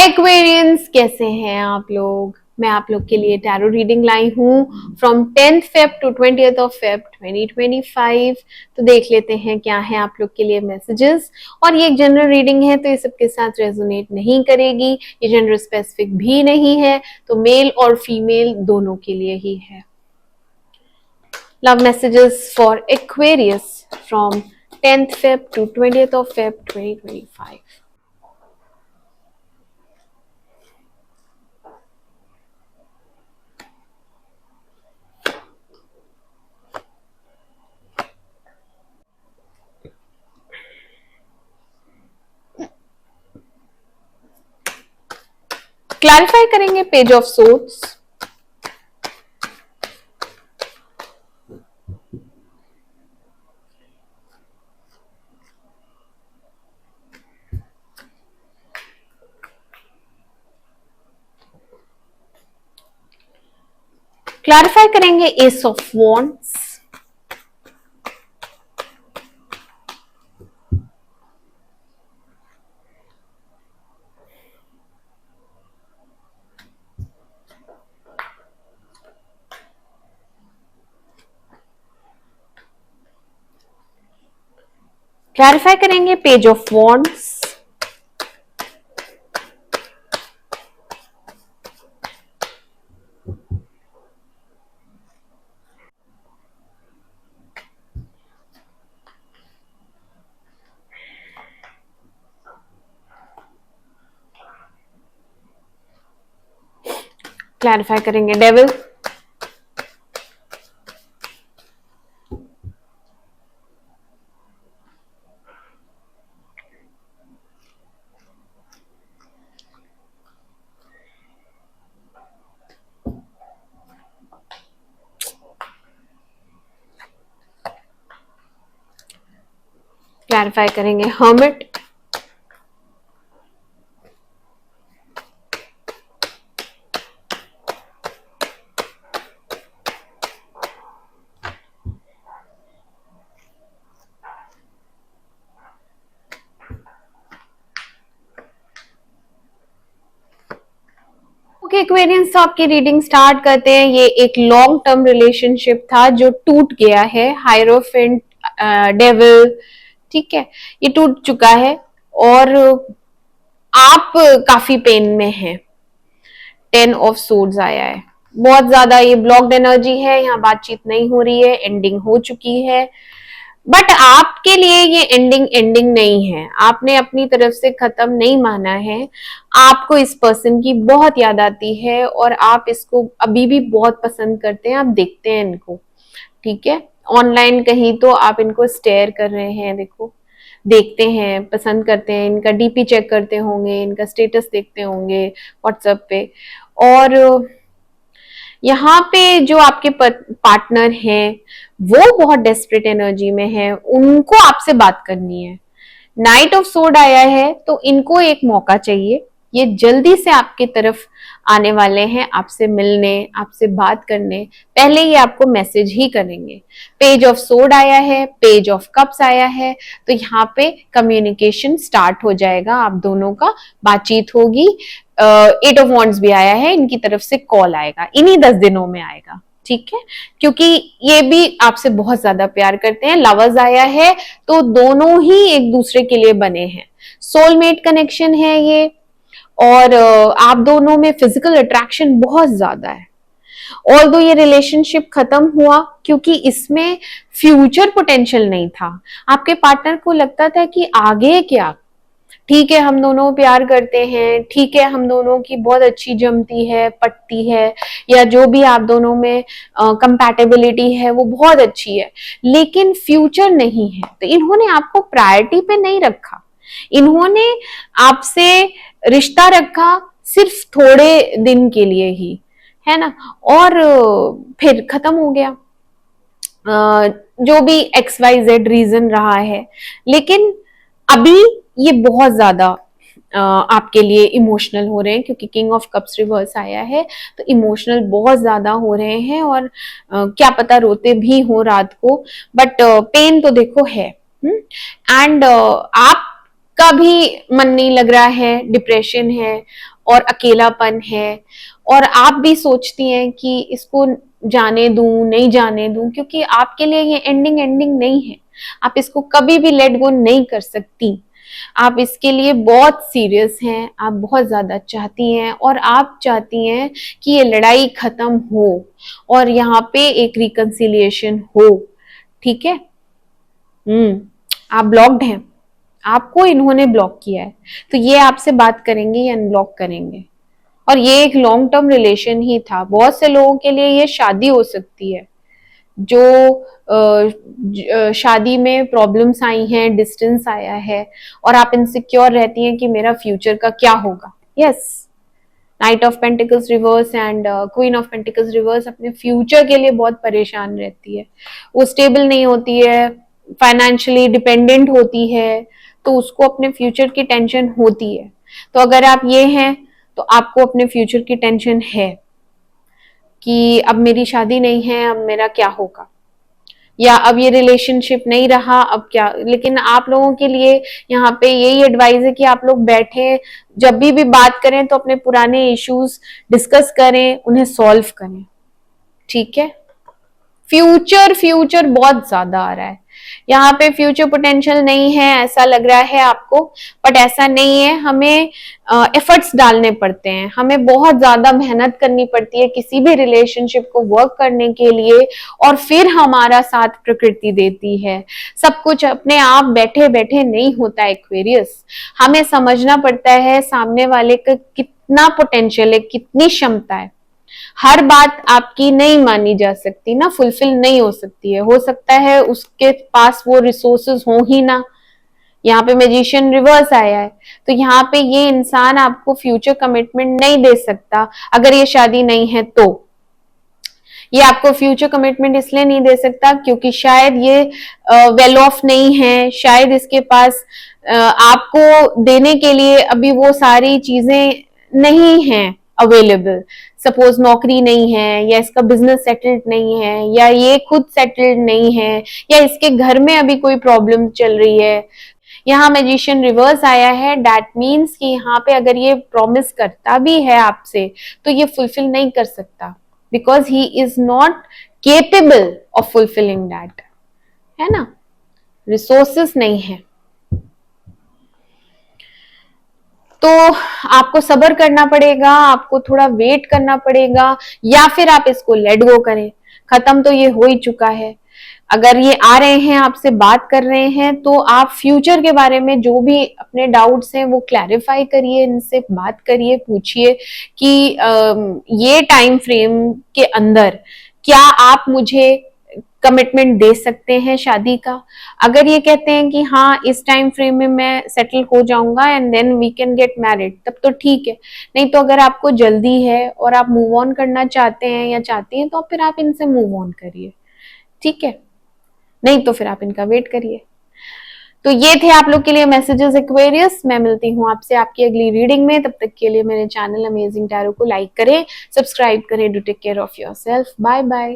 Aquarians, कैसे हैं आप लोग। मैं आप लोग के लिए टैरो रीडिंग लाई हूँ from 10th Feb to 20th of Feb 2025। तो देख लेते हैं क्या है आप लोग के लिए मैसेजेस। और ये एक जनरल रीडिंग है तो ये सबके साथ रेजोनेट नहीं करेगी, ये जेंडर स्पेसिफिक भी नहीं है, तो मेल और फीमेल दोनों के लिए ही है। Love messages for Aquarius from 10th Feb to 20th of Feb 2025। Clarify करेंगे पेज ऑफ सोर्ड्स, क्लैरिफाई करेंगे एस ऑफ वॉन्ड्स, क्लैरिफाई करेंगे पेज ऑफ वॉन्ड्स, क्लैरिफाई करेंगे डेविल, क्लैरिफाई करेंगे हर्मिट, ओके एक्वेरियंस, तो आपकी रीडिंग स्टार्ट करते हैं। ये एक लॉन्ग टर्म रिलेशनशिप था जो टूट गया है। हायरोफेंट, डेविल, ठीक है, ये टूट चुका है और आप काफी पेन में हैं। 10 ऑफ सोर्ड्स आया है, बहुत ज्यादा ये ब्लॉक्ड एनर्जी है, यहाँ बातचीत नहीं हो रही है, एंडिंग हो चुकी है। बट आपके लिए ये एंडिंग नहीं है, आपने अपनी तरफ से खत्म नहीं माना है। आपको इस पर्सन की बहुत याद आती है और आप इसको अभी भी बहुत पसंद करते हैं, आप देखते हैं इनको, ठीक है, ऑनलाइन कहीं तो आप इनको स्टेयर कर रहे हैं, देखो, देखते हैं, पसंद करते हैं, इनका डीपी चेक करते होंगे, इनका स्टेटस देखते होंगे व्हाट्सएप पे। और यहाँ पे जो आपके पार्टनर हैं वो बहुत डेस्परेट एनर्जी में है, उनको आपसे बात करनी है। नाइट ऑफ सोर्ड आया है तो इनको एक मौका चाहिए, ये जल्दी से आपकी तरफ आने वाले हैं, आपसे मिलने, आपसे बात करने। पहले ये आपको मैसेज ही करेंगे। पेज ऑफ सोर्ड आया है, पेज ऑफ कप्स आया है, तो यहाँ पे कम्युनिकेशन स्टार्ट हो जाएगा, आप दोनों का बातचीत होगी। 8 ऑफ वॉन्ड्स भी आया है, इनकी तरफ से कॉल आएगा, इन्हीं 10 दिनों में आएगा, ठीक है, क्योंकि ये भी आपसे बहुत ज्यादा प्यार करते हैं। लवर्स आया है तो दोनों ही एक दूसरे के लिए बने हैं, सोलमेट कनेक्शन है ये। और आप दोनों में फिजिकल अट्रैक्शन बहुत ज्यादा है। ऑल्दो ये रिलेशनशिप खत्म हुआ क्योंकि इसमें फ्यूचर पोटेंशियल नहीं था। आपके पार्टनर को लगता था कि आगे क्या, ठीक है हम दोनों प्यार करते हैं, ठीक है हम दोनों की बहुत अच्छी जमती है, पटती है, या जो भी आप दोनों में कंपैटिबिलिटी है वो बहुत अच्छी है, लेकिन फ्यूचर नहीं है। तो इन्होंने आपको प्रायोरिटी पे नहीं रखा, इन्होंने आपसे रिश्ता रखा सिर्फ थोड़े दिन के लिए ही, है ना, और फिर खत्म हो गया। जो भी XYZ रीजन रहा है, लेकिन अभी ये बहुत ज्यादा आपके लिए इमोशनल हो रहे हैं क्योंकि किंग ऑफ कप्स रिवर्स आया है, तो इमोशनल बहुत ज्यादा हो रहे हैं और क्या पता रोते भी हो रात को, बट पेन तो देखो है। एंड आप का भी मन नहीं लग रहा है, डिप्रेशन है और अकेलापन है, और आप भी सोचती हैं कि इसको जाने दूं नहीं जाने दूं, क्योंकि आपके लिए ये एंडिंग नहीं है, आप इसको कभी भी लेट गो नहीं कर सकती। आप इसके लिए बहुत सीरियस हैं, आप बहुत ज्यादा चाहती हैं, और आप चाहती हैं कि ये लड़ाई खत्म हो और यहाँ पे एक रिकंसिलिएशन हो। ठीक है। आप ब्लॉक्ड हैं, आपको इन्होंने ब्लॉक किया है, तो ये आपसे बात करेंगे या अनब्लॉक करेंगे। और ये एक लॉन्ग टर्म रिलेशन ही था। बहुत से लोगों के लिए ये शादी हो सकती है, जो शादी में प्रॉब्लम्स आई हैं, डिस्टेंस आया है, और आप इनसिक्योर रहती हैं कि मेरा फ्यूचर का क्या होगा। Yes, night of pentacles reverse and queen of pentacles reverse अपने फ्यूचर के लिए बहुत परेशान रहती है। वो स्टेबल नहीं होती है, फाइनेंशियली डिपेंडेंट होती है, तो उसको अपने फ्यूचर की टेंशन होती है। तो अगर आप ये हैं तो आपको अपने फ्यूचर की टेंशन है कि अब मेरी शादी नहीं है, अब मेरा क्या होगा, या अब ये रिलेशनशिप नहीं रहा, अब क्या। लेकिन आप लोगों के लिए यहाँ पे यही एडवाइस है कि आप लोग बैठे, जब भी बात करें तो अपने पुराने इश्यूज डिस्कस करें, उन्हें सॉल्व करें। ठीक है। फ्यूचर बहुत ज्यादा आ रहा है यहाँ पे, फ्यूचर पोटेंशियल नहीं है ऐसा लग रहा है आपको, बट ऐसा नहीं है। हमें एफर्ट्स डालने पड़ते हैं, हमें बहुत ज्यादा मेहनत करनी पड़ती है किसी भी रिलेशनशिप को वर्क करने के लिए, और फिर हमारा साथ प्रकृति देती है। सब कुछ अपने आप बैठे बैठे नहीं होता एक्वेरियस, हमें समझना पड़ता है सामने वाले का कितना पोटेंशियल है, कितनी क्षमता है। हर बात आपकी नहीं मानी जा सकती ना, फुलफिल नहीं हो सकती है, हो सकता है उसके पास वो रिसोर्सेज हो ही ना। यहाँ पे मैजिशियन रिवर्स आया है, तो यहाँ पे ये इंसान आपको फ्यूचर कमिटमेंट नहीं दे सकता अगर ये शादी नहीं है तो। ये आपको फ्यूचर कमिटमेंट इसलिए नहीं दे सकता क्योंकि शायद ये वेल ऑफ नहीं है, शायद इसके पास आपको देने के लिए अभी वो सारी चीजें नहीं हैं अवेलेबल। सपोज नौकरी नहीं है, या इसका बिजनेस सेटल्ड नहीं है, या ये खुद सेटल्ड नहीं है, या इसके घर में अभी कोई प्रॉब्लम चल रही है। यहाँ मैजिशियन रिवर्स आया है, दैट मीन्स कि यहाँ पे अगर ये प्रॉमिस करता भी है आपसे तो ये फुलफिल नहीं कर सकता, because he is not capable of fulfilling that, है ना, रिसोर्सेस नहीं है। तो आपको सब्र करना पड़ेगा, आपको थोड़ा वेट करना पड़ेगा, या फिर आप इसको लेट गो करें। खत्म तो ये हो ही चुका है। अगर ये आ रहे हैं आपसे बात कर रहे हैं तो आप फ्यूचर के बारे में जो भी अपने डाउट्स हैं वो क्लैरिफाई करिए, इनसे बात करिए, पूछिए कि ये टाइम फ्रेम के अंदर क्या आप मुझे कमिटमेंट दे सकते हैं शादी का। अगर ये कहते हैं कि हाँ इस टाइम फ्रेम में मैं सेटल हो जाऊंगा and then we can get married, तब तो ठीक है। नहीं तो अगर आपको जल्दी है और आप मूव ऑन करना चाहते हैं या चाहती हैं तो फिर आप इनसे मूव ऑन करिए। ठीक है, नहीं तो फिर आप इनका वेट करिए। तो ये थे आप लोग के लिए मैसेजेस एक्वेरियस। मैं मिलती हूँ आपसे आपकी अगली रीडिंग में, तब तक के लिए मेरे चैनल अमेजिंग टैरो को लाइक करें, सब्सक्राइब करें। Do take care of yourself. Bye bye.